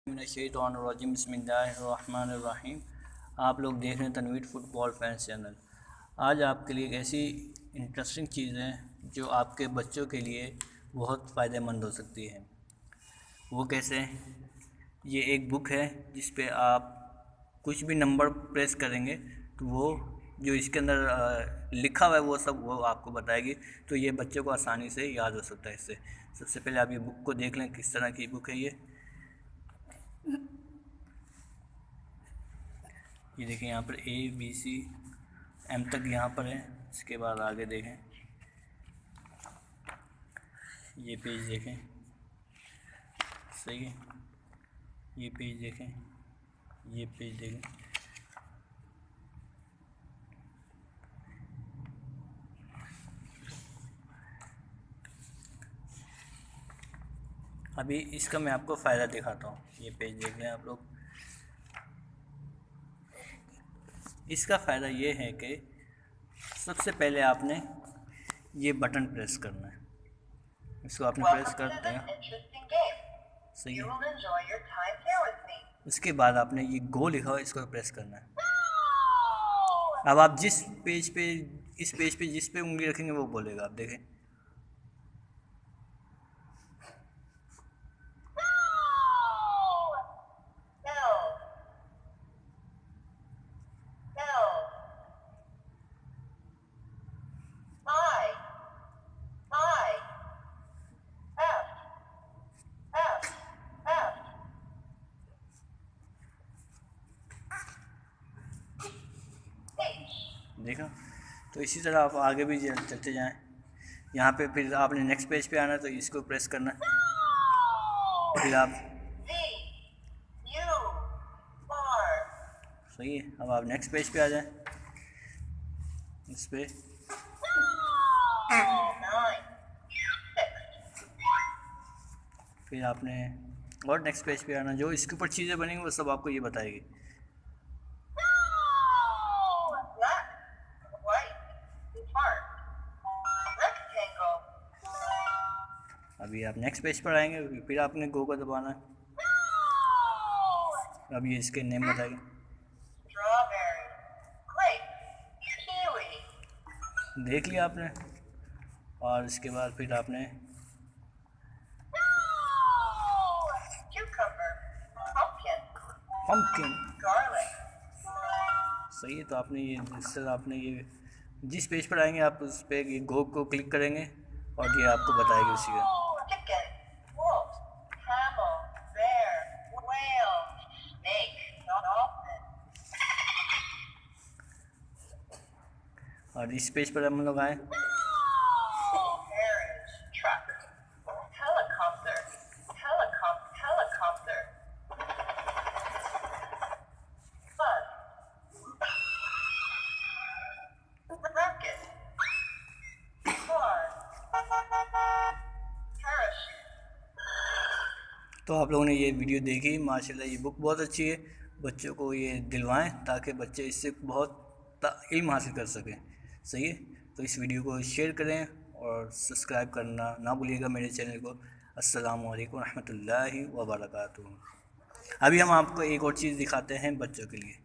मिनश्शैतानिर्रजीम बिस्मिल्लाहिर्रहमानिर्रहीम। आप लोग देख रहे हैं तनवीर फुटबॉल फैंस चैनल। आज आपके लिए एक ऐसी इंटरेस्टिंग चीज़ है जो आपके बच्चों के लिए बहुत फ़ायदेमंद हो सकती है। वो कैसे? ये एक बुक है जिस पे आप कुछ भी नंबर प्रेस करेंगे तो वो जो इसके अंदर लिखा हुआ है वो आपको बताएगी, तो ये बच्चों को आसानी से याद हो सकता है इससे। सबसे पहले आप ये बुक को देख लें किस तरह की बुक है। ये देखें, यहाँ पर ABCM तक यहाँ पर है। इसके बाद आगे देखें, ये पेज देखें, सही है। ये पेज देखें, ये पेज देखें। अभी इसका मैं आपको फ़ायदा दिखाता हूँ। ये पेज देख लें आप लोग। इसका फ़ायदा ये है कि सबसे पहले आपने ये बटन प्रेस करना है। इसको आपने प्रेस कर दिया, सही है। उसके बाद आपने ये गो लिखा हुआ, इसको प्रेस करना है। अब आप इस पेज पे जिस पे उंगली रखेंगे वो बोलेगा। आप देखें, देखा। तो इसी तरह आप आगे भी चलते जाएं। यहाँ पे फिर आपने नेक्स्ट पेज पे आना है, तो इसको प्रेस करना है। फिर आप सही है। अब आप नेक्स्ट पेज पे आ जाएं, इस पे फिर आपने और नेक्स्ट पेज पे आना। जो इसके ऊपर चीज़ें बनेंगी वो सब आपको ये बताएगी। अभी आप नेक्स्ट पेज पर आएंगे, फिर आपने गो का दबाना है। अब ये इसके नेम बताएंगे। देख लिया आपने। और इसके बाद फिर आपने पम्पकिन, सही है। तो आपने ये जिस पेज पर आएंगे आप उस पे ये गो को क्लिक करेंगे और ये आपको बताएगी उसी का। और इस पेज पर हम लोग आए, तो आप लोगों ने ये वीडियो देखी। माशाल्लाह ये बुक बहुत अच्छी है। बच्चों को ये दिलवाएं ताकि बच्चे इससे बहुत इल्म हासिल कर सकें, सही है। तो इस वीडियो को शेयर करें और सब्सक्राइब करना ना भूलिएगा मेरे चैनल को। अस्सलामु अलैकुम रहमतुल्लाहि व बरकातुहू। अभी हम आपको एक और चीज़ दिखाते हैं बच्चों के लिए।